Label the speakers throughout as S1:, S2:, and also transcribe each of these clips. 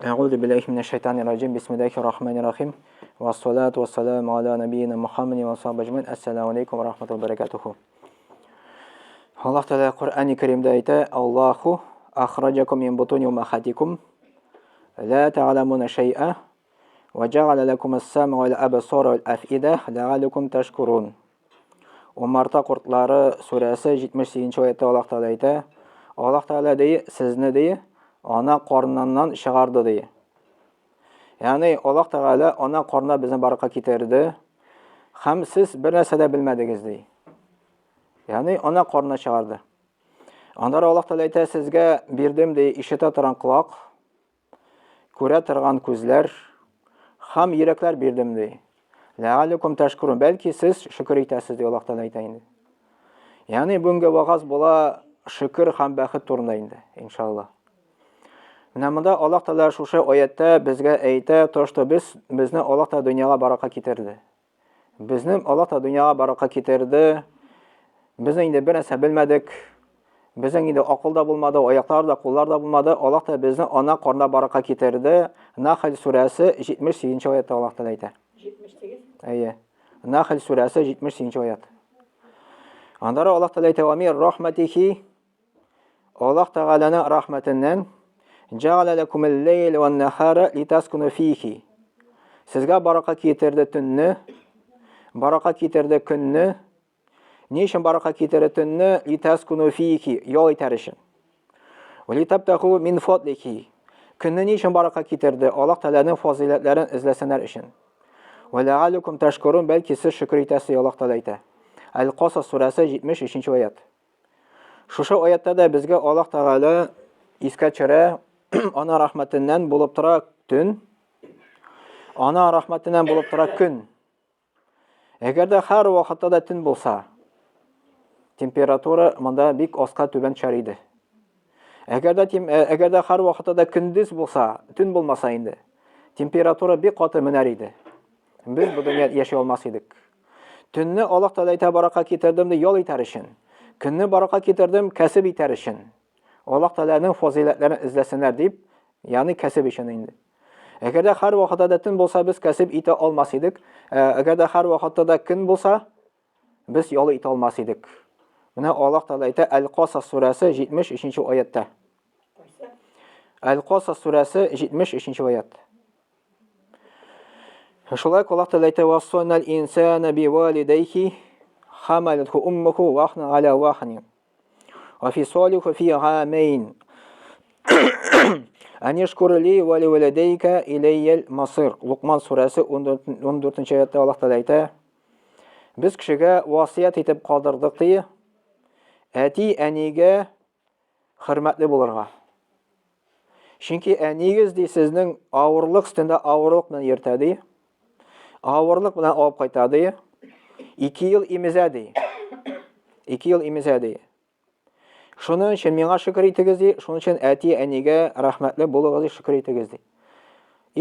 S1: Euzu billahi mineşşeytanirracim. Bismillahirrahmanirrahim. Ve salatu ve selamu ala nebiyyina Muhammedin ve sahabe ecmaîn. Esselamu aleyküm ve rahmetullahi ve berekatuhu. Allah Teala Kur'an-ı Kerim'de ayette: "Allahu ahrajakum min butuni ummahatikum la ta'lamuna şey'a ve ceale lekumus-sem'a vel absara vel af'ide la'allekum teşkurun." Umarta Kurtları suresi 78. ayette Allah Teala ayette: Allah Teala deydi, sizni deydi, ana qornundan çıkardı deydi. Yani Allah Teala ana qornuna bizni baraka getirdi. Hem siz bir narsa da bilmediniz deydi. Yani ana qornuna çıkardı. Ondan Allah Teala ayette sizge birdim deydi, işite turan kulak, göre turgan gözler, hem yürekler birdim deydi. Le'allekum teşkurun. Belki siz şükür etəsiz deydi Allah Teala ayette. Yani bunga vaqaz bola şükür hem baxit turundaydı inşallah. Namında Allah Teala şu ayette bizge ayette toştu bizni Allah Teala dünyaya baraka getirdi. Bizning Allah Teala dünyaya baraka getirdi. Biz indi bir narsa bilmedik. Bizning indi aqlda bulmadı, ayaklarda, kollarda bulmadı. Allah Teala bizni ana qornuna baraka getirdi. Nahl suresi 78. ayette Allah Teala ayette.
S2: 78.
S1: Ayye. Nahl suresi 78. ayet. Andara Allah Teala ayette: "Ve min rahmetihi." Allah Teala'nın rahmetinden "Ceale lekumul leyl ve nehara litaskunu fihi." Sizge baraka getirdi tünni, baraka getirdi künni. Niçin baraka getirdi tünni? Litaskunu fihi, yol iterişin. Ve litabtahu min fadlihi. Künni niçin baraka getirdi? Allah Teala'nın faziletlerini izlesinler için. Ve le'allekum teşkurun. Belki siz şükür etəsiz Allah Teala ayette. El-Qasas suresi 73. ayet. Şu ayette de bizge Allah Teala iskəçərə ana rahmetinden bulup tura tün, ana rahmetinden bulup tura gün. Eğer de her vakitte de tün bulsa, temperatürü manda bik asqa tüben çəriydi. Eğer de her vakitte de gündüz bulsa, tün bulmasa indi, temperatürü bir katı miner idi. Biz bu dünya yaşay olmasaydık. Tünni Allah Teala baraka getirdim de yol iterişin. Günni baraka getirdim, kasıb iterişin. Allah Teala'nın faziletlerini izlesinler deyip, yani kasıb işin indi. Eğer de her vakitte de tün bulsa biz kasıb ite olmasaydık, eğer de her vakitte de gün bulsa biz yolu ite olmasaydık. Buna Allah Teala ite El-Qasas suresi 73. ayette. El-Qasas suresi 73. ayet. Şolay Allah Teala ite: "Vassonal insane bi valideyhi hamalethu ummuhu vahnan ala vahnin. Ve fisalihu fi amayn. En yeşkur li ve li veledeyke ileyyel masir." Luqman suresi 14. ayette Allah Teala ayette: "Biz kişiye vasiyet etip kaldırdık diye eti enige hürmetli bulurga. Çünkü enigiz diye sizin ağırlık üstünde ağırlık bilen yırtadı. Ağırlık bilen alıp kaytadı. 2 yıl imizadi. 2 yıl imizadi. Şunun için mena şükür etiniz, şunun için eti enige rahmetli bulunuz şükür etiniz.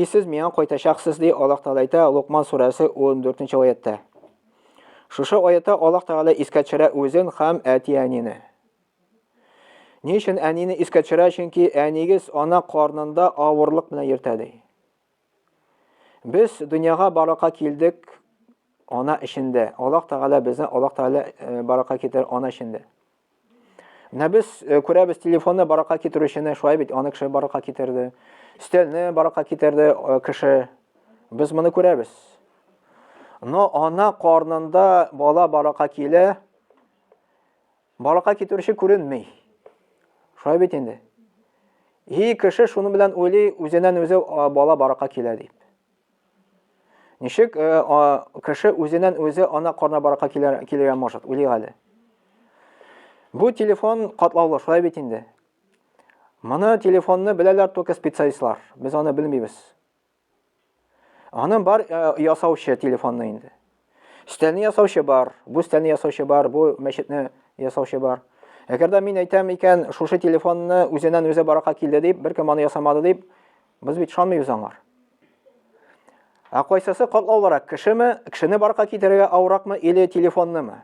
S1: Siz mena koytaşaksız diye Allah Teala ayette Luqman suresi 14. ayette. Şu ayette Allah Teala iskəçirə özün hem eti enini. Niçin enini iskəçirə? Çünkü enigiz ana qarnında ağırlık bilen yırtadı. Biz dünyaya baraka kildik ana işinde. Allah Teala bize Allah Teala baraka getir ana işinde. Ne biz kurabız telefonla baraka getirişine şöyle bir ana kişi baraka getirdi. Stelne baraka getirdi kişi. Biz bunu kurabız. No ana karnında bala baraka kile baraka getirişi görünmey. Şöyle bir indi. Hi kişi şunu bilen öyle üzerinden öze bala baraka kile deyip. Nişik kişi özünden özü ana qarna baraka kilirən maşat, öyle hali. Bu telefon katlavlı, şöyle bitindi. Mana telefonunu bilərlər toka spesialistlar, biz onu bilmeyimiz. Onun var yasavşı telefonuna indi. Stelini yasavşı var, bu stelini yasavşı var, bu meşitini yasavşı var. Eğer de min aytam iken şu telefonunu özündən özü baraka kildi deyip, bir kim onu yasamadı deyip, biz bit şanmıyız onlar. Qaysası qatlı olarak kişini baraka getirəyə avrak mı, ili telefonunu mu?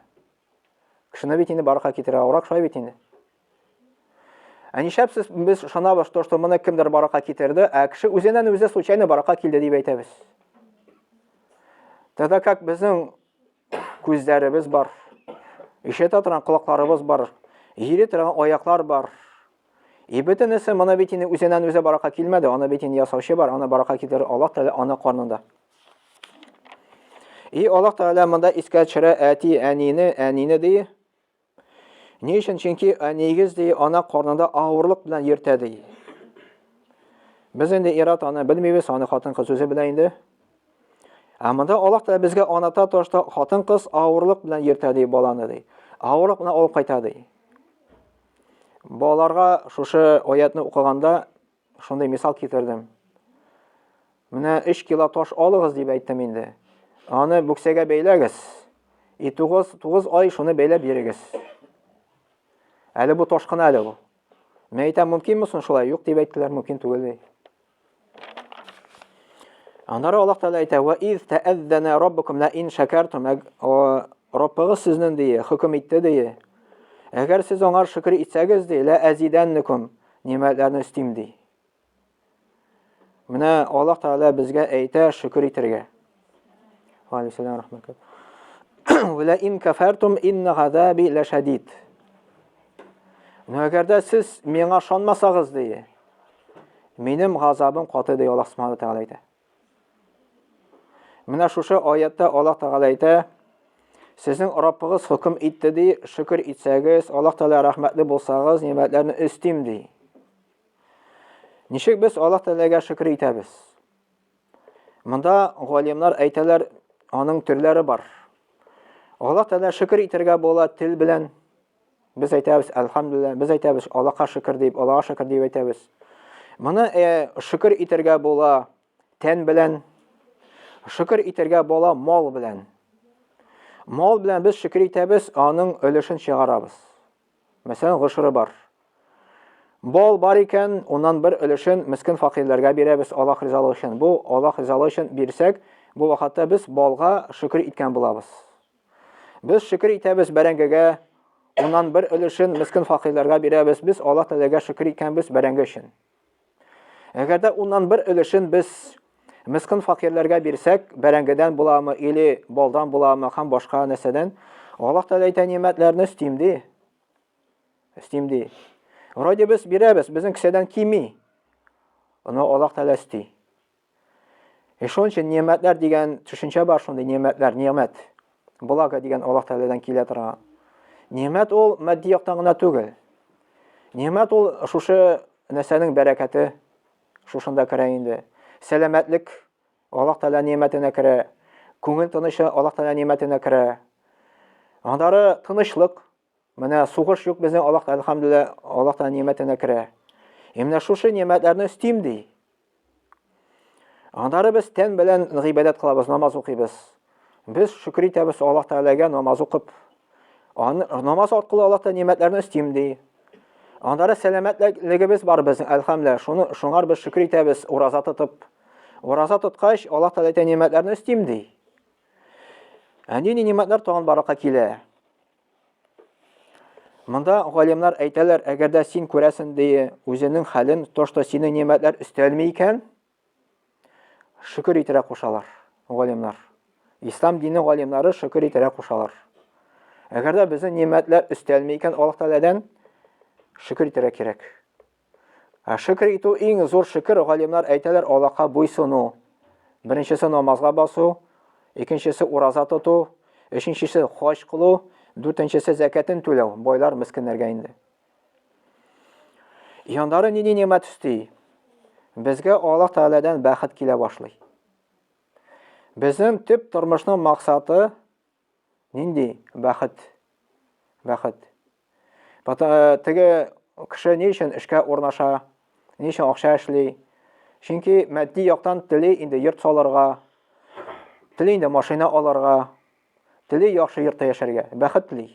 S1: Kişini bitini baraka getirəyə avrak, şöyle bitini. Нишәпсез без шанабыз, что моны кемдер баракка китерде, кеше үзеннән үзе случайно баракка килде дип әйтәбез. Тогда как безнең күзләребез бар, ишетә торган колакларыбыз бар, йөри торган аяклар бар. Бөтенесе моны бит инде үзеннән үзе баракка килмәде, аны бит инде ясаучы бар, аны баракка китерә Аллаһ Тәгалә аны карнында. Аллаһ Тәгалә монда искә төшерә әнине ди. Ни өчен? Чөнки нигез ди ана карнында авырлык белән йөртә ди. Без инде ират аны белмибез, аны хатын-кыз үзе белә инде. Монда Аллаһ Тәгалә безгә аната ташта хатын-кыз авырлык белән йөртә ди баланы ди. Авырлык белән алып кайта ди. Балаларга шушы аятны укыганда шундый мисал китердем. Менә 3 кило таш алыгыз дип әйттем инде. Аны бүксәгә бәйләгез. 9 ай шуны бәйләп йөрегез. Әле бу ташкын әле бу. Мен әйтәм, мөмкинме соң шулай? Юк дип әйттеләр, мөмкин түгел ди. Аннары Аллаһ Тәгалә әйтә: "Ва из тә'әззәнә раббукум ла ин шакартум." Раббыгыз сезнең ди, хөкем итте ди. Әгәр сез аңар шөкр итсәгез ди, ла азиданнакум, нимәтләрне үстим ди. Менә Аллаһ Тәгалә безгә әйтә шөкр итәргә. Ва алейкум рахмәт. "Ва ла ин кафартум инна газаби ла шадид." Әгәр дә сез миңа ышанмасагыз ди, минем газабым каты ди Аллаһ Субханаһу Тәгалә әйтә. Менә шушы аятта Аллаһ Тәгалә әйтә: "Сезнең Раббыгыз хөкем итте ди, шөкр итсәгез, Аллаһ Тәгалә рәхмәтле булсагыз, нимәтләрне үстим ди." Ничек без Аллаһ Тәгаләгә шөкр итәбез? Монда галимнар әйтәләр, аның төрләре бар. Аллаһ Тәгалә шөкр итәргә була тел белән. Biz әйтәбез әлхәмдүлилләh, biz әйтәбез Аллаһка шөкр дип, Аллаһка шөкр дип әйтәбез. Моны шөкр итәргә була тән белән, шөкр итәргә була мал белән. Мал белән без шөкр итәбез, аның өлешен чыгарабыз. Мәсәлән, гышры бар. Бал бар икән, оннан бер өлешен мискин факирләргә бирәбез Аллаһ ризалыгы өчен. Бу Аллаһ ризалыгы өчен бирсәк, бу вакытта без балга шөкр иткән булабыз. Без шөкр итәбез бәрәңгегә, ondan bir өлешен мискин факирләргә бирәбез, без Аллаһ Тәгаләгә шөкр иткәнбез бәрәңге өчен. Әгәр дә ondan bir өлешен без мискин факирләргә бирсәк, бәрәңгедән буламы, или балдан буламы, һәм башка нәрсәдән, Аллаһ Тәгалә әйтә нимәтләрне үстим ди. Үстим ди. Вроде без бирәбез, безнең кесәдән кими. Аны Аллаһ Тәгалә үсти. Шуның өчен нимәтләр дигән төшенчә бар, шундый нимәтләр, нимәт. Булага дигән Аллаһ Тәгаләдән килә торган. Нимәт ул матди яктан гына түгел. Нимәт ул шушы нәрсәнең бәрәкәте, шушында керә инде. Сәламәтлек Аллаһ Тәгалә нимәтенә керә. Күңел тынышы Аллаһ Тәгалә нимәтенә керә. Андары тынычлык, менә сугыш юк безнең Аллаһ Тәгалә әлхәмдүлилләh Аллаһ Тәгалә нимәтенә керә. Менә шушы нимәтләрне үстим ди. Андары без тән белән гыйбадәт кылабыз, намаз укыйбыз. Без шөкр итәбез Аллаһ Тәгаләгә намаз укып. Намаз аркылы Аллаһ Тәгалә нимәтләрне үстим ди. Андары сәламәтлегебез бар безнең, әлхәмдүлилләh. Шуңар без шөкр итәбез, ураза тотып. Ураза тоткач, Аллаһ Тәгалә нимәтләрне үстим ди. Әнди нимәтләр тагын баракка килә. Монда галимнар әйтәләр, әгәр дә син күрәсен ди, үзенең хәлен, тошта синең нимәтләр өстәлми икән, шөкр итәргә кушалар галимнар. Ислам дине галимнары шөкр итәргә кушалар. Әгәр дә безнең нимәтләр өстәлми икән Аллаһ Тәгаләдән, шөкр итәргә кирәк. Шөкр итү иң зур шөкр, галимнар әйтәләр, Аллаһка буйсыну. Беренчесе намазга басу, икенчесе ураза тоту, өченчесе хаҗ кылу, дүртенчесе закатын түләү, байлар мискиннәргә инде. Яндары нинди нимәт үсти? Безгә Аллаһ Тәгаләдән бәхет килә башлый. Безнең төп тормышның максаты нинди? Бәхет. Бәхет. Теге кеше ни өчен эшкә урнаша, ни өчен акча эшли? Чөнки матди яктан тели инде йорт салырга, тели инде машина алырга, тели яхшы йортта яшәргә, бәхет тели.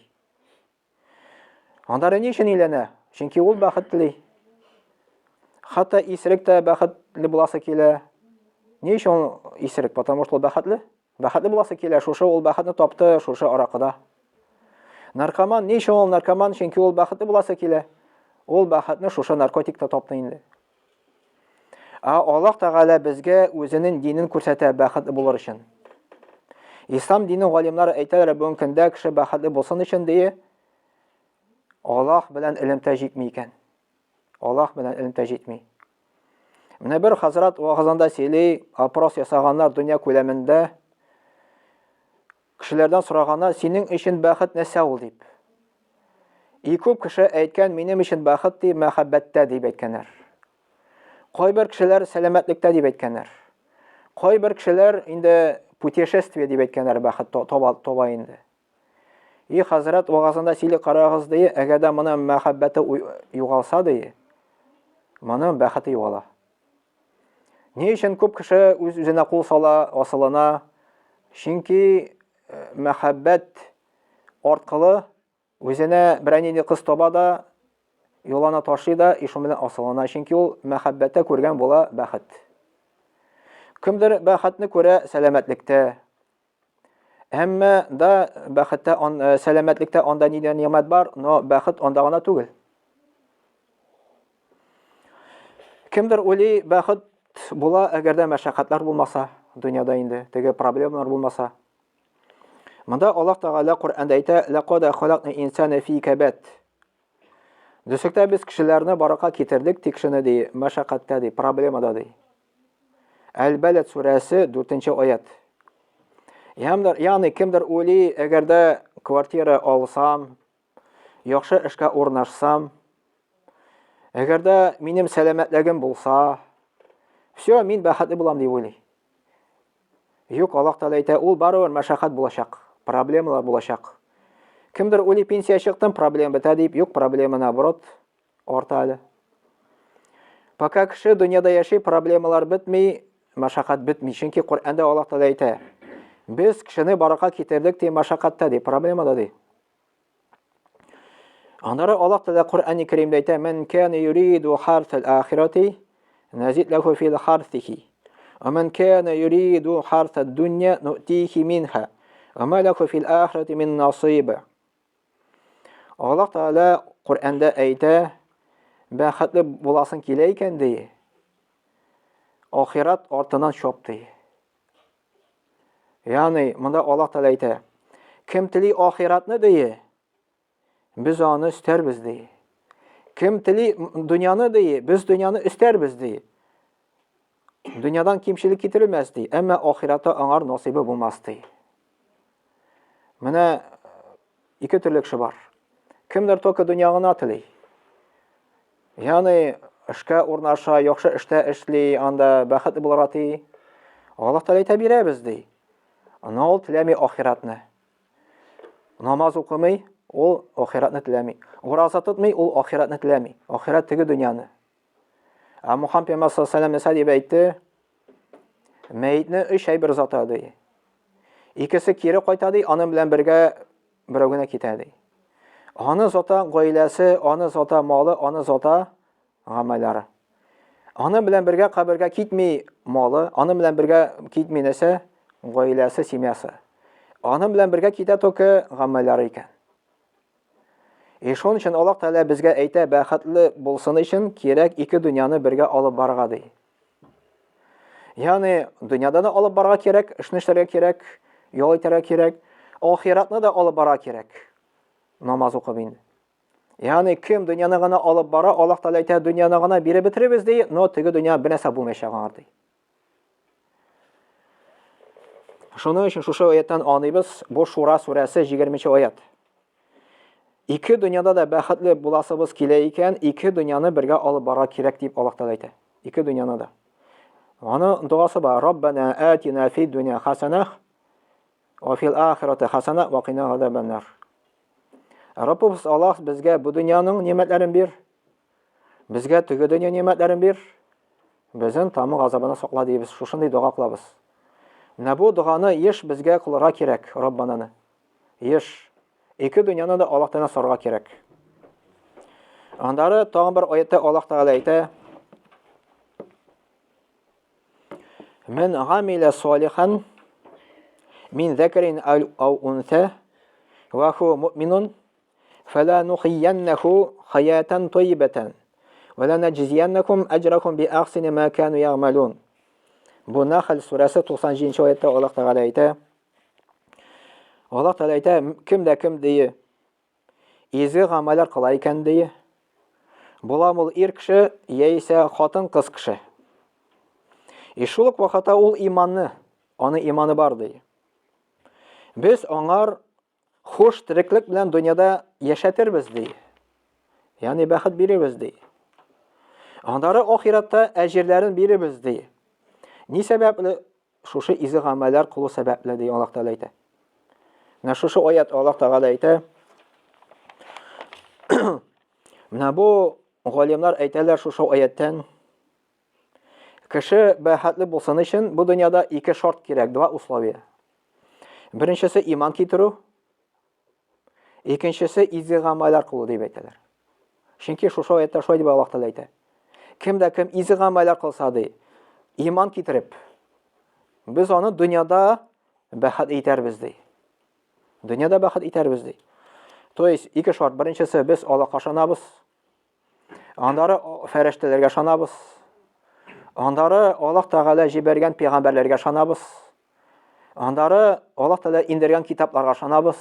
S1: Андары ни өчен өйләнә? Чөнки ул бәхет тели. Хәтта исерек тә бәхетле буласы килә. Ни өчен исерек? Потому что ул бәхетле. Бәхетле буласы килә, шушы ул бәхетне тапты, шушы аракыда. Наркоман, ни өчен ул наркоман? Чөнки ул бәхетле буласы килә. Ул бәхетне шушы наркотикта тапты инде. Аллаһ Тәгалә безгә үзенең динен күрсәтә бәхетле булыр өчен. Ислам динен галимнәр әйтәләр, бүгенге көндә кеше бәхетле булсын өчен дие, Аллаһ белән илемтә җитми икән. Аллаһ белән илемтә җитми. Менә бер хәзрәт вагызында сөйли, опрос ясаганнар дөнья күләмендә. Кешеләрдән сораганнар, синең өчен бәхет нәрсә ул дип. Күп кеше әйткән, минем өчен бәхет дип мәхәббәттә дип әйткәннәр. Кайбер кешеләр сәламәтлектә дип әйткәннәр. Кайбер кешеләр инде путешествие дип әйткәннәр бәхет таба инде. Хәзрәт вагызында сөйли, карагыз ди, әгәрдә моның мәхәббәте югалса ди, моның бәхете югала. Ни өчен күп кеше үз-үзенә кул сала, асылына, чөнки мәхәббәт арткылы үзенә берәнинди кыз таба да, юлана ташлый да, шуның белән асылына, чөнки ул мәхәббәттә күргән була бәхет. Кемдер бәхетне күрә сәламәтлектә. Әмма да бәхеттә, сәламәтлектә анда нидән нимәт бар, но бәхет анда гына түгел. Кемдер уйлый, бәхет була, әгәрдә мәшәкатьләр булмаса, дөньяда инде, теге проблемалар булмаса. Монда Аллаһ Тәгалә Коръәндә әйтә, «Лақад халакна инсана фи кабат». Дөресектә без кешеләрне баракка китердек, тик шуны ди, мәшәкатьтә ди, проблемада ди. Әл-Балад сүрәсе 4-нче аят. Ягъни кемдер уйлый, әгәрдә квартира алсам, яхшы эшкә урнашсам, әгәрдә минем сәламәтлегем булса, все, мин бәхетле булам дип уйлый. Юк, Аллаһ Тәгалә әйтә, ул барыбер мәшәкать булачак, проблемалар булачак. Кемдер уйлый, пенсия чыктым, проблема бетә дип, юк, проблема наоборот арта әле. Пока кеше дөньяда яши, проблемалар бетми, мәшәкать бетми. Чөнки Коръәндә Аллаһ Тәгалә әйтә, без кешене баракка китердек ди, мәшәкатьтә ди, проблемада ди. Аннары Аллаһ Тәгалә Коръән-ы Кәримдә әйтә, "Мен кана юриду харсал ахирати, назид лаху фи харсихи, ва мен кана юриду харсад дунья, нутихи минха, ва ма лаху фи ахирати мин насиб." Аллаһ Тәгалә Коръәндә әйтә, бәхетле буласың килә икән ди, ахират артыннан шоп ди. Ягъни, монда Аллаһ Тәгалә әйтә, кем тели ахиратны ди, biz аны истәрбез ди. Кем тели дөньяны ди, без дөньяны истәрбез ди. Дөньядан кимчелек китерелмәс ди, әмма ахиратта аңар насибы булмас ди. Менә ике төрле кеше бар. Кемдер только дөнья гына тели. Ягъни, эшкә урнаша, яхшы эштә эшли, анда бәхетле булырга ти. Аллаһ Тәгалә әйтә, бирәбез ди. Аны ул теләми ахиратны. Намаз укымый, ул ахиратны теләми. Ураза тотмый, ул ахиратны теләми. Ахират теге дөньяны. Мухаммад пәйгамбәр саллаллаху алейһи ва саллям дип әйтте, мәйтне 3 ай бер зата ди. Икесе кире кайта ди, аның белән бергә берәү генә китә ди. Аны зата гаиләсе, аны зата малы, аны зата гамәлләре. Аны белән бергә кабергә китми малы, аны белән бергә китми нәрсә? Гаиләсе, семьясы. Аны белән бергә китә только гамәлләре икән. Шуның өчен Аллаһ Тәгалә безгә әйтә, бәхетле булсын өчен кирәк ике дөньяны бергә алып барырга ди. Ягъни, дөньяда да алып барырга кирәк, эшне эшләргә кирәк, ял итәргә кирәк, ахиратны да алып барырга кирәк. Намаз укып инде. Ягъни, кем дөньяны гына алып бара, Аллаһ Тәгалә әйтә, дөньяны гына биреп бетеребез ди, но теге дөнья бер нәрсә булмаячак аңар ди. Шуның өчен шушы аяттан аңлыйбыз, бу Шура сүрәсе 20-нче аят. Ике дөньяда да бәхетле буласыбыз килә икән, ике дөньяны бергә алып барырга кирәк дип Аллаһ Тәгалә әйтә. Ике дөньяны да. Аны дуасы бар, "Раббана атина фид дуnya хасанах, ва фил ахирати хасанах, ва қина азабан-нар." Раббыбыз Аллаһ безгә бу дөньяның нимәтләрен бир, безгә теге дөнья нимәтләрен бир, безнең тамак азабына сакла дибез. Шушындай дуа кылабыз. Менә бу дуаны еш безгә кылырга кирәк, Раббананы. Еш. Ике дөньяны да Аллаһ Тәгалә сорарга кирәк. Андары тагын бер аятта Аллаһ Тәгалә әйтә, "Мен гамила салихан мин закарин ау унса, ва ху муъминун, فَلَنُحْيِيَنَّهُ حَيَاةً طَيِّبَةً وَلَنَجْزِيَنَّكُمْ أَجْرَكُمْ بِأَحْسَنِ مَا كَانُوا يَعْمَلُونَ. Bu Nahl suresi 90. oyatda Allah Teala aytadi. Allah Teala aytadi, kimde deyi izgi amallar kıla ekan deyi. Bulamul er kishi, yaisa xotin qiz kishi. Шул вакытта ул иманны, аны иманы бар ди. Без аңар хуш тиреклек белән дөньяда яшәтербез ди. Ягъни бәхет бирербез ди. Андары ахиратта әҗирләрен бирербез ди. Ни сәбәпле? Шушы изге гамәлләр кылу сәбәпле ди Аллаһ Тәгалә әйтә. Менә шушы аят Аллаһ Тәгалә әйтә. Менә бу галимнар әйтәләр шушы аяттан. Кеше бәхетле булсын өчен бу дөньяда ике шарт кирәк, два условия. Беренчесе иман китерү, икенчесе изге гамәлләр кылу дип әйтәләр. Чөнки шушы аятта шулай дип Аллаһ Тәгалә әйтә. Кемдә кем изге гамәлләр кылса ди, иман китереп, без аны дөньяда бәхет итәрбез ди. Дөньяда бәхет итәрбез ди. То есть ике шарт. Беренчесе без Аллаһка ышанабыз. Андары фәрештәләргә ышанабыз. Андары Аллаһ Тәгалә җибәргән пәйгамбәрләргә ышанабыз. Андары Аллаһ Тәгалә индергән китапларга ышанабыз.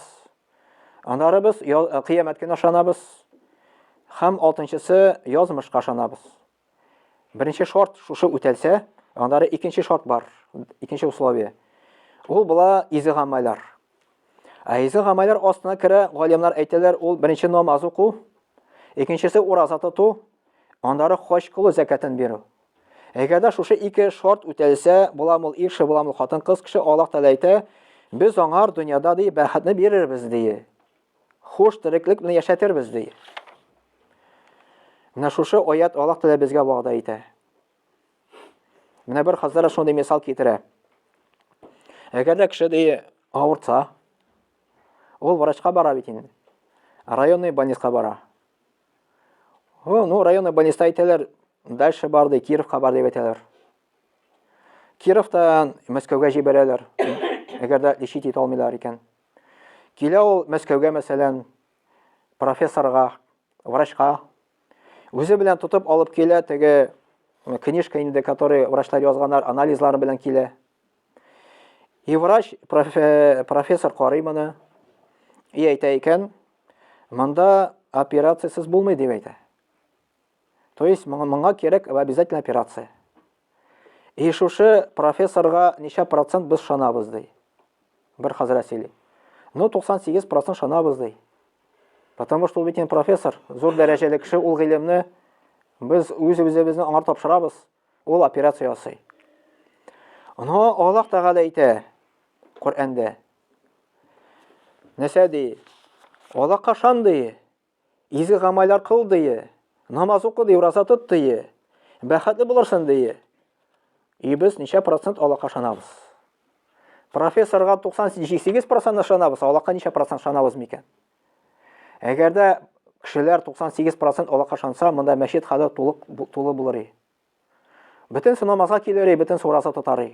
S1: Андары без кыямәт көненә ышанабыз. Һәм алтынчысы язмышка ышанабыз. Беренче шарт шушы үтәлсә, андары икенче шарт бар. Икенче условие. Ул була изге гамәлләр. Изге гамәлләр астына керә, галимнар әйтәләр, ул беренче намаз уку, икенчесе ураза тоту, андары хаҗ кылу, закатын бирү. Әгәрдә шушы ике шарт үтәлсә, буламыл ир кеше, буламыл хатын кыз кеше, Аллаһ Тәгалә әйтә, без аңар дөньяда ди бәхетне бирербез ди. Хуш тиреклек белән яшәтербез ди. Менә шушы аят Аллаһ Тәгалә безгә вәгъдә итә. Менә бер хәзрәт шундый мисал китерә. Әгәрдә кеше ди авырса, ул врачка бара бит инде. Районный больницага бара. Районный больниста әйтәләр, дальше бар ди, Кировка бар дип әйтәләр. Кировтан Мәскәүгә җибәрәләр. Әгәрдә лечить итә алмыйлар икән. Килә ул Мәскәүгә мәсәлән профессорга, врачка, үзе белән тотып алып килә, теге книжка инде, который врачлар язганнар, анализлары белән килә. И врач, профессор карый моны. И әйтә икән, монда операциясыз булмый дип әйтә. То есть моңа кирәк обязательно операция. И шушы профессорга ничә процент без шанабыз ди. Бер хәзрәт сөйли. 98% шанабыз ди. Потому что ул бит профессор, зур дәрәҗәле кеше, ул гыйлемне без үзебезне аңар тапшырабыз. Ул операция ясый. Аны Аллаһ Тәгалә әйтә Коръәндә. Нәрсә ди? Аллаһка ышан ди. Изге гамәлләр кыл ди. Намаз уку ди, ураза тот ди. Бәхетле булырсың ди. И без ничә процент Аллаһка ышанабыз. Профессорга 98% ышанабыз, Аллаһка ничә процент ышанабыз микән? Әгәрдә кешеләр 98% Аллаһка ышанса, монда мәчет хәле тулы булыр. Бөтен намазга килер, бөтен ураза тотар.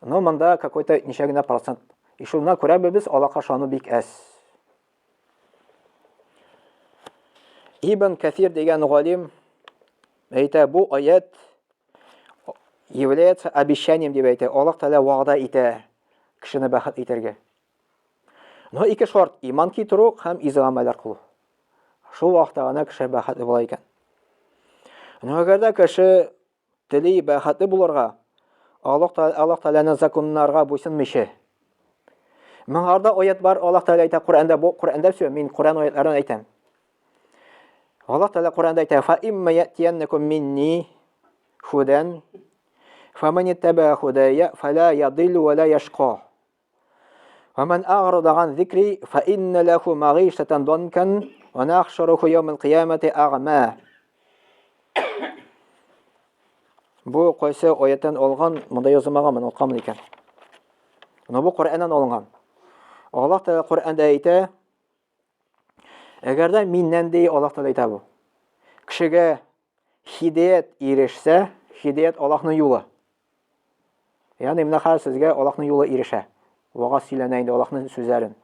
S1: Но монда какой-то ничә генә процент. И шуңа күрә без Аллаһка ышану бик әз. Ибн Кәсир дигән галим әйтә, бу аят является обещанием дип әйтә. Аллаһ Тәгалә вәгъдә итә кешене бәхет итәргә. Но ике шарт: иман китерү һәм изге гамәлләр кылу. Шул вакытта гына кеше бәхетле була икән. Но әгәрдә кеше тели бәхетле булырга, Аллаһ Тәгаләнең законнарга буйсынмыйча. Моңарда аят бар, Аллаһ Тәгалә әйтә Коръәндә, бу Коръәндә сөйләм, мин Коръән аятларын әйтәм. Аллаһ Тәгалә Коръәндә әйтә: "Фа имма ятияннакум минни худан, фаман иттаба худая, фала ядиллу ва ла яшқа. Ва ман а'рада ан зикри, фа инна лаху ма'ишatan данкан, ва нахшуруhu йawmal қиямати а'ма." Бу кайсы аяттан алган, монда язылмаган, мен укымын икән. Но бу Коръәннән алынган. Аллаһ Тәгалә Коръәндә әйтә, әгәрдә миннән ди, Аллаһ Тәгалә әйтә бу. Кешегә хидаят ирешсә, хидаят Аллаһның юлы. Ягъни менә хәзер сезгә Аллаһның юлы ирешә. Вага сөйләнә инде Аллаһның сүзләрен.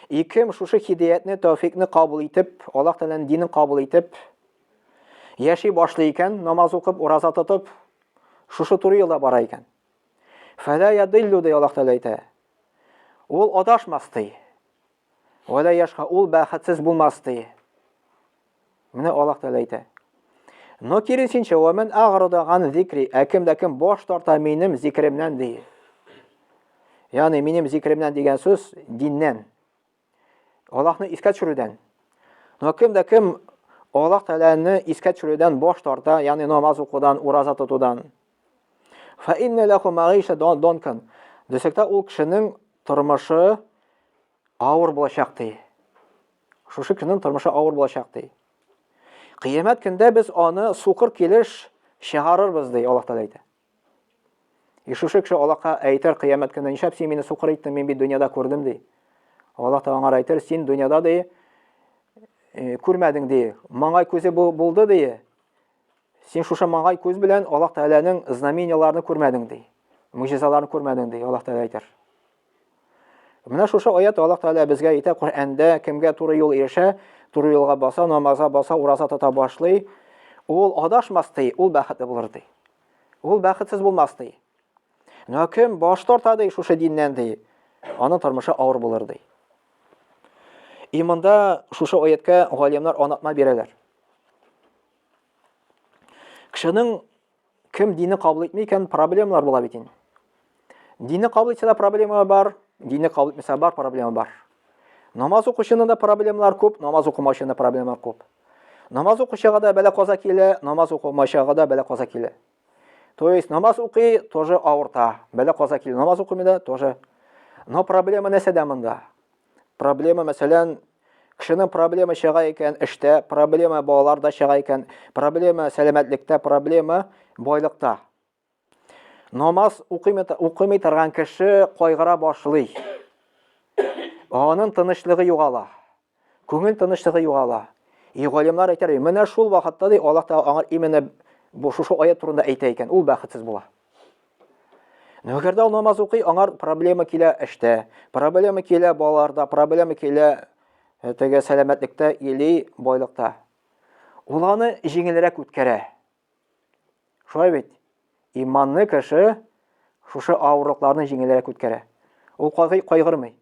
S1: Кем шушы хидаятны, тәүфикны кабул итеп, Аллаһ Тәгаләнең динен кабул итеп, яши башлый икән, намаз укып, ураза тотып, шушы туры юлда бара икән. Фәлә ядиллу ди Аллаһ Тәгалә әйтә. Ул адашмас ди. Вәлә яшка, ул бәхетсез булмас ди. Менә Аллаһ Тәгалә әйтә. Но киресенчә, "Ва мен аграда ган зикри", кем дә кем баш тарта минем зикремнән ди. Ягъни минем зикремнән дигән сүз диннән. Аллаһны искә төшерүдән. Но кем дә кем Аллаһ Тәгаләне искә төшерүдән баш тарта, ягъни намаз укудан, ураза тотудан. Фа инна лаху маиша донкан. Дисәктә ул кешенең тормышы авыр булачак ди. Шушы кешенең тормышы авыр булачак ди. Кыямәт көндә без аны сукыр килеш чыгарырбыз ди Аллаһ Тәгалә әйтә. Шушы кеше Аллаһка әйтер кыямәт көндә, "Нишләп син мине сукыр иттең, мин бит дөньяда күрдем" ди. Аллаһ Тәгалә аңа әйтер, "Син дөньяда ди күрмәдең ди. Маңгай күзе булды ди. Син шушы маңгай күз белән Аллаһ Тәгаләнең знаменияларын күрмәдең ди. Муҗизаларын күрмәдең" ди Аллаһ Тәгалә әйтер. Менә шушы аят Аллаһ Тәгалә безгә әйтә, Коръәндә кемгә туры юл ирешә, туры юлга баса, намазга баса, ураза тота башлый, ул адашмас ди, ул бәхетле булыр ди. Ул бәхетсез булмас ди. Но кем баш тарта ди шушы диннән ди, аның тормышы авыр булыр ди. Иманда шушы аятка галимнар анатма бирәләр. Кешенең кем динне кабул итми икән, проблемалар була бит инде. Динне кабул итсә дә проблема бар, динне кабул итмәсә бар проблема бар. Намаз укучының да проблемалар күп, намаз укымаучының да проблемалар күп. Намаз укучыга да бәла каза килә, намаз укымаучыга да бәла каза килә. То есть намаз укый тоже авырта, бәла каза килә, намаз укымый да тоже. Но проблема нәрсәдә монда? Проблема, мәсәлән, кешенең проблема чыга икән эштә, проблема балаларда чыга икән, проблема сәламәтлектә, проблема байлыкта. Намаз укымый торган кеше кайгыра башлый. Аның тынычлыгы югала. Күңел тынычлыгы югала. Галимнар әйтәләр, менә шул вакытта ди Аллаһ Тәгалә аңа именно бу шушы аят турында әйтә икән, ул бәхетсез була. Әгәр дә намаз укый, аңар проблема килә эштә, проблема килә балаларда, проблема килә теге сәламәтлектә, или байлыкта. Ул аны җиңелрәк үткәрә. Шулай бит. Иманлы кеше шушы авырлыкларны җиңелрәк үткәрә. Ул кайгырмый.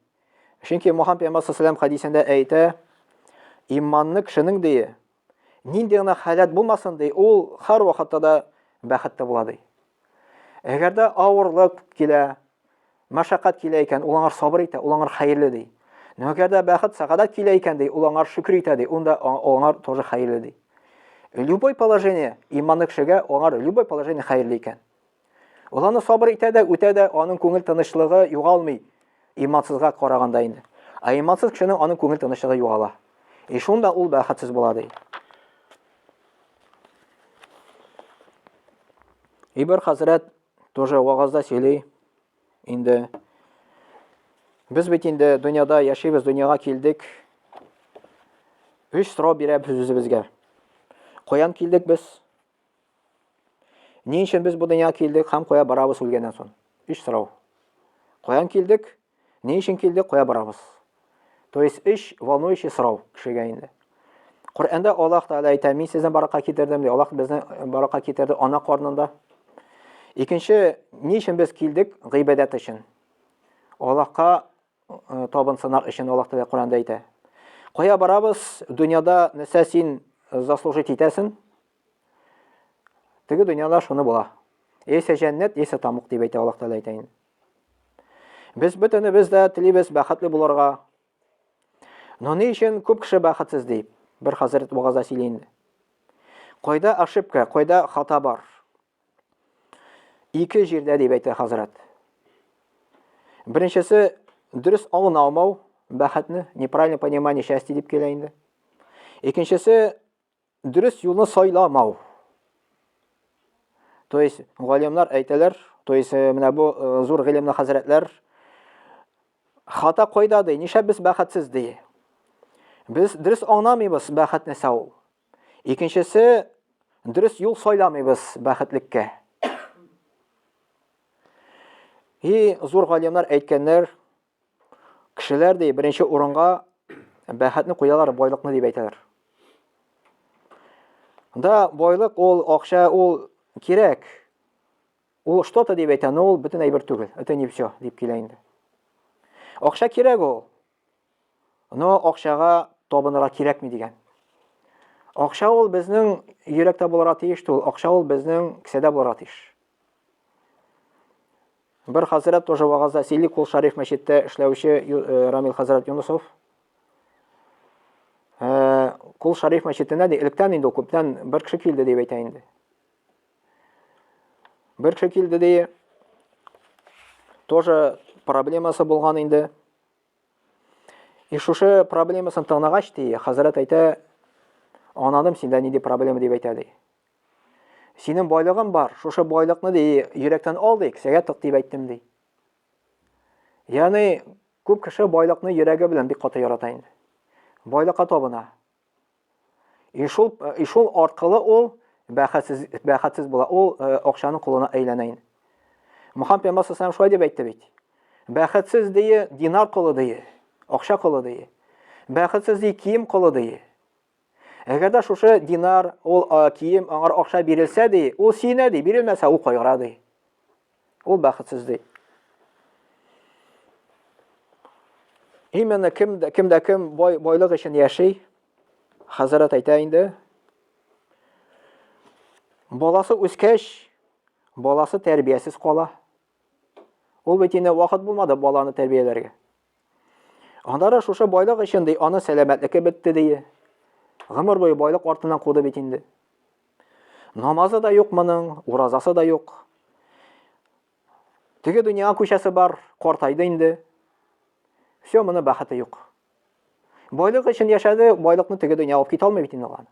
S1: Чөнки Мөхәммәд пәйгамбәр саллаллаһу хадисендә әйтә, иманлы кешенең ди, нинди генә халат булмасын ди, ул һәр вакытта да бәхетле була ди. Әгәр дә авырлык килә, мәшәкать килә икән, ул аңар сабыр итә, ул аңар хәерле ди. Әгәр дә бәхет, сәгадәт килә икән ди, ул аңар шөкр итә ди, онда аңар тоже хәерле ди. Любой положение, иманлы кешегә аңар любой положение хәерле икән. Ул аны сабыр итә дә, үтә дә, аның күңел тынычлыгы югалмый. Имансызга караганда инде. Имансыз кешенең аның күңел тынычлыгы югала. Шунда ул бәхетсез була ди. Ибр хәзрәт тоже вагызда сөйли. Инде без бит инде дөньяда яшибез, дөньяга килдек. Үч сорау бирәбез үзебезгә. Каян килдек без? Ни өчен без бу дөньяга килдек һәм кая барабыз үлгәннән соң? Үч сорау. Каян килдек? Ни өчен килдек, кая барабыз? То есть үч волнующий сорау кешегә инде. Коръәндә Аллаһ Тәгалә әйтә, мин сезне баракка китердем ди. Аллаһ безне баракка китерде ана карнында. Икенче, ни өчен без килдек? Гыйбадәт өчен. Аллаһка табынсынар өчен Аллаһ Тәгалә Коръәндә әйтә. Кая барабыз? Дөньяда нәрсә син заслужить итәсең? Теге дөньяда шуны була. Яисә җәннәт, яисә тамук дип әйтә Аллаһ Тәгалә әйтә. Без бөтенебез дә телибез бәхетле булырга. Но ни өчен күп кеше бәхетсез ди? Бер хәзрәт вагызда сөйли инде. Кайда ошибка, кайда хата бар? Ике җирдә дип әйтә хәзрәт. Беренчесе, дөрес аңламау бәхетне, неправильное понимание счастья дип килә инде. Икенчесе, дөрес юлны сайламау. То есть, галимнар әйтәләр, то есть, менә бу зур гыйлемле хәзрәтләр хата кайда ди, нишләп без бәхетсез ди? Без дөрес аңламыйбыз бәхет нәрсә ул. Икенчесе, дөрес юл сайламыйбыз бәхетлеккә. Зур галимнар әйткәннәр, Кешеләр ди беренче урынга бәхетне куялар, байлыкны дип әйтәләр. Да байлык ул акча ул кирәк. Ул что-то дип әйтә, но ул бөтен әйбер түгел. Это не все дип килә инде. Акча кирәк ул. Но акчага табынырга кирәкми дигән. Акча ул безнең йөрәктә булырга тиеш түгел. Акча ул безнең кесәдә булырга тиеш. Бер хәзрәт тоже вагызда Сили Кул Шариф мәчеттә эшләүче Рамил хәзрәт Юнусов. Кул Шариф мәчетенә ди электән инде күптән бер кеше килде дип әйтә инде. Бер кеше килде ди. Тоже проблемасы булган инде. И шушы проблемасын тыңлагач ди, хәзрәт әйтә, "Ананым, синдә нинди проблема?" дип әйтә ди. "Синең байлыгың бар, шушы байлыкны ди йөрәктән ал ди, кесәгә тык" дип әйттем ди. Ягъни күп кеше байлыкны йөрәге белән бик каты ярата инде. Байлыкка табына. И шул аркылы ул бәхетсез була. Ул акчаның кулына әйләнә инде. Мөхәммәд пәйгамбәр саллаллаху алейхи ва саллям шулай дип әйтте бит. Бәхетсез ди динар кулы ди, акча кулы ди. Бәхетсез ди кием кулы ди. Әгәр дә шушы динар, ул кием, аңар акча бирелсә ди, ул сине ди, бирелмәсә ул кайгыра ди. Ул бәхетсез ди. Именно кем байлык өчен яши? Хәзрәт әйтә инде. Баласы үскәч, баласы тәрбиясез кала. Ул бит инде вакыт булмады баланы тәрбияләргә. Андары шушы байлык өчен ди, аны сәламәтлеке бетте ди. Гомер буе байлык артыннан куды бит инде. Намазы да юк моның, уразасы да юк. Теге дөньяга күчәсе бар, картайды инде. Все, моны бәхете юк. Байлык өчен яшәде, байлыкны теге дөнья алып китә алмый бит инде аны.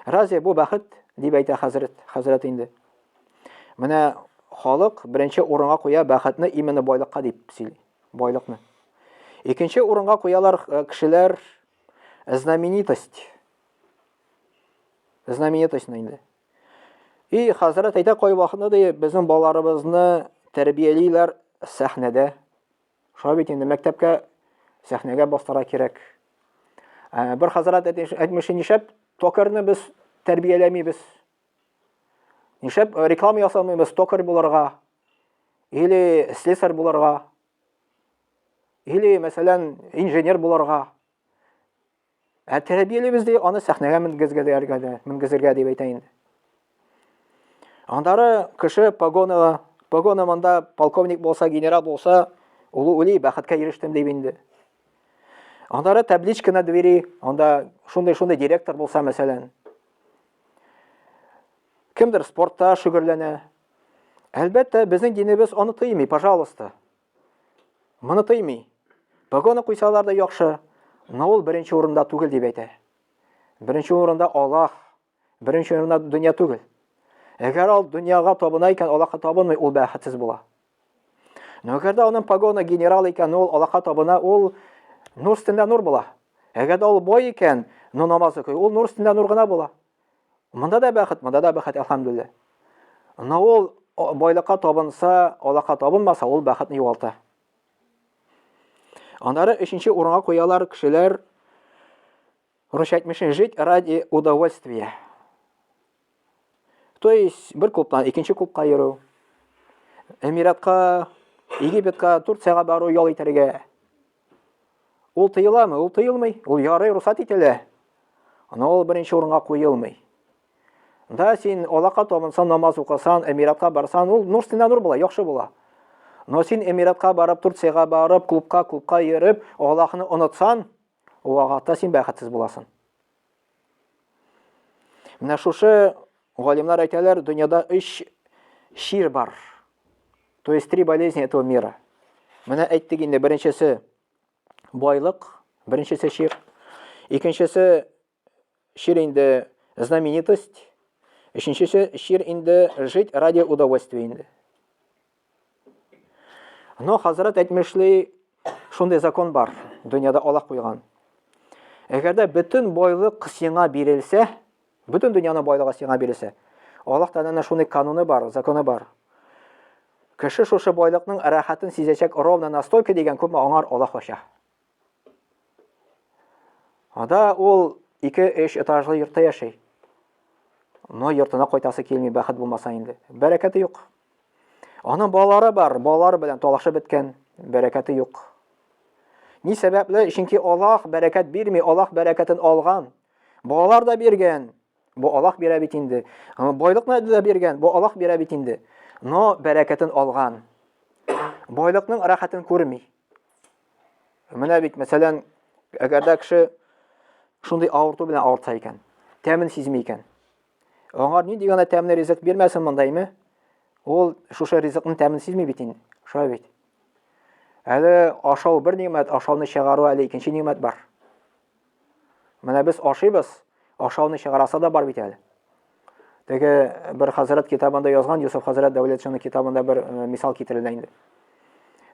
S1: Разве бу бәхет дип әйтә хәзрәт инде. Менә халык беренче урынга куя бәхетне именно байлыкка дип сөйли. Байлыкны. Икенче урынга куялар кешеләр знаменитость. Знаменитостьны инде. И хәзрәт әйтә кай вакытны ди безнең балаларыбызны тәрбиялиләр сәхнәдә. Шулай бит инде мәктәпкә сәхнәгә бастыра кирәк. Бер хәзрәт әйтмеш нишәп токарны без тәрбияләмибез. Нишәп реклама ясамыйбыз токар булырга, или слесарь булырга, или мәсәлән инженер булырга. Тәрбиялибез ди, аны сәхнәгә менгезергә дип әйтә инде. Андары кеше погоны монда полковник булса, генерал булса, ул ули бәхеткә ирештем дип инде. Андары табличка на двери, анда шундай директор булса мәсәлән. Кемдер спортта шөгырьләнә. Әлбәттә, безнең динебез аны тыймый, пожалуйста. Моны тыймый. Погоны куйсалар да яхшы, но ул беренче урында түгел дип әйтә. Беренче урында Аллаһ, беренче урында дөнья түгел. Әгәр ул дөньяга табына икән, Аллаһка табынмый, ул бәхетсез була. Но әгәр дә аның погоны генерал икән, ул Аллаһка табына, ул нур өстендә нур була. Әгәр дә ул бай икән, но намаз укый, ул нур өстендә нур гына була. Монда да бәхет, әлхәмдүлилләh. Но ул байлыкка табынса, Аллаһка табынмаса, ул бәхетне югалта. Аннары өченче урынга куялар кешеләр русча әйтмешен жить ради удовольствия. То есть бер клубтан икенче клубка йөрү, Эмиратка, Египетка, Турцияга бару ял итәргә. Ул тыйыламы? Ул тыйылмый. Ул ярый рөхсәт ителә. Но ул беренче урынга куелмый. Да син Аллаһка табынсаң, намаз укысаң, Эмиратка барсаң, ул нур өстендә нур була, яхшы була. Но син Эмиратка барып, Турцияга барып, клубка йөреп, Аллаһны онытсаң, ул вакытта син бәхетсез буласың. Менә шушы галимнар әйтәләр, дөньяда 3 шир бар. То есть 3 болезни этого мира. Менә әйттек инде, беренчесе байлык, беренчесе шир. Икенчесе шир инде знаменитость. Өченчесе шир инде жить ради удовольствия инде. Но хәзрәт әйтмешли, шундый закон бар, дөньяда Аллаһ куйган. Әгәр дә бөтен байлык сиңа бирелсә, бөтен дөньяның байлыгы сиңа бирелсә, Аллаһ Тәгаләнең шундый кануны бар, законы бар. Кеше шушы байлыкның рәхәтен сизәчәк ровно настолько дигән күпме аңар Аллаһ ача. Ада ул 2-3 этажлы йортта яши. Но йортына кайтасы килми, бәхет булмаса инде. Бәрәкәте юк. Аның балалары бар, балалары белән талашып беткән, бәрәкәте юк. Ни сәбәпле? Чөнки Аллаһ бәрәкәт бирми, Аллаһ бәрәкәтен алган. Балалар да биргән. Бу Аллаһ бирә бит инде. Байлыкны да биргән, бу Аллаһ бирә бит инде. Но бәрәкәтен алган. Байлыкның рәхәтен күрми. Менә бит, мәсәлән, әгәр дә кеше шундый авырту белән авыртса икән, тәмен сизми икән. Аңар ни дигәндә тәмле ризык бирмәсен мондаймы? Ул шушы ризыкның тәмен сизми бит инде. Шулай бит. Әле ашау бер нимәт, ашауны чыгару әле икенче нимәт бар. Менә без ашыйбыз, ашауны чыгараса да бар бит әле. Теге бер хәзрәт китабында язган, Юсуф хәзрәт Дәүләтшин китабында бер мисал китерелә инде.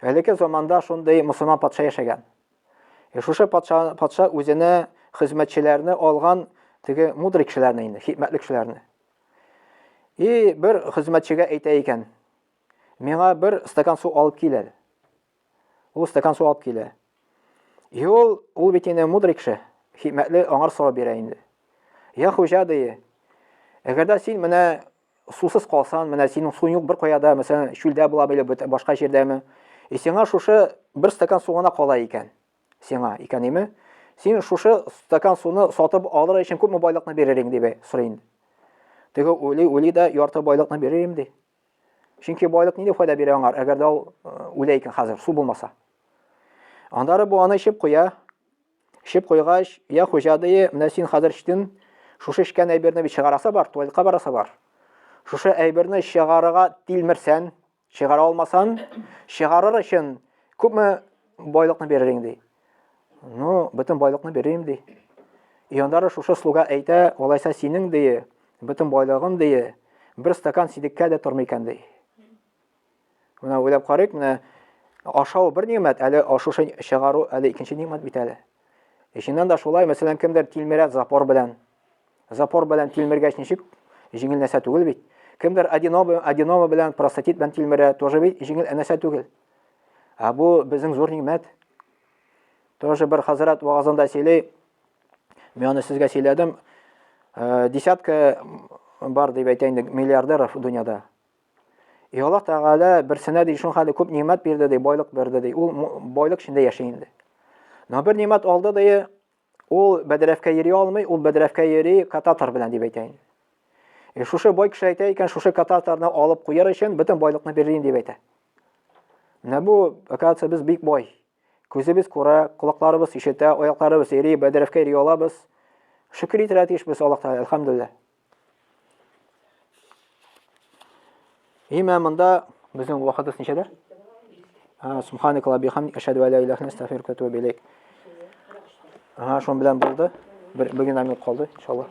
S1: Элекке заманда шундый мусульман патша яшәгән. Шушы патша үзенә хезмәтчеләрне алган теге мудрый кешеләрне инде, хикмәтле кешеләрне. И бер хезмәтчегә әйтә икән: "Миңа бер стакан су алып кил әле." Ул стакан су алып килә. И ул бит инде мудрый кеше, хикмәтле, аңар сорап бирә инде. "Я хуҗа дие, әгәр дә син менә сусыз калсаң, менә синең суың юк бер каяда, мәсәлән, чүлдә була белә, башка җирдәме? И сиңа шушы бер стакан су гына кала икән. Сиңа икәнеме? Син шушы стакан суны сатып алыр өчен күпме байлыкны бирерин?" дип сорый инде. Теге ули да ярты байлыкны бирерим ди. Чөнки байлык нинди файда бирә аңар, әгәр дә ул үлә икән хәзер, су булмаса. Андары бу аны ишеп куя. Ишеп куйгач, "Я хуҗа дие, менә син хәзер иштин, шушы эшкән әйберне бит чыгарасы бар, туалетка барасы бар. Шушы әйберне чыгарырга тилмерсән, чыгара алмасан, чыгарыр өчен күпме байлыкны бирерин?" ди. "Ну, бөтен байлыкны бирим" ди. И андары шушы слуга әйтә: "Алайса синең дие, бөтен байлыгын дие, бер стакан сидеккә дә тормый икән" ди. Менә уйлап карыйк, менә ашау бер нимәт, әле ашушы чыгару әле икенче нимәт бит әле. Ишеннән дә шулай, мәсәлән, кемдер тилмерә запор белән. Запор белән тилмергәч ничек? Җиңел нәрсә түгел бит. Кемдер аденома белән, простатит белән тилмерә, тоже бит җиңел нәрсә түгел. Бу безнең зур нимәт. Тоже бер хәзрәт вагызында сөйли, мен аны сезгә сөйләдем. Десятка бар дип әйтә инде миллиардер дөньяда. И Аллаһ Тәгалә берсенә ди шул хәле күп нимәт бирде ди, байлык бирде ди. Ул байлык эчендә яши инде. Но бер нимәт алды ди, ул бәдрәфкә йөри алмый, ул бәдрәфкә йөри кататар белән дип әйтә инде. Шушы бай кеше әйтә икән, шушы кататарны алып куяр өчен бөтен байлыкны бирим дип әйтә. Менә бу, оказывается, без бик бай. Күзебез күрә, колакларыбыз ишетә, аякларыбыз йөри, бәдрәфкә йөри алабыз. Шөкер итәргә тиешбез Аллаһка, әлхәмдүлилләh. Имамында безнең вакытыбыз ничәдә? Субханаkallah бихамдик, ашһаду ан ла илаха илля анта, астагфирука ва атубу илейк. Шун белән булды. Бер генә минут калды, иншаллах.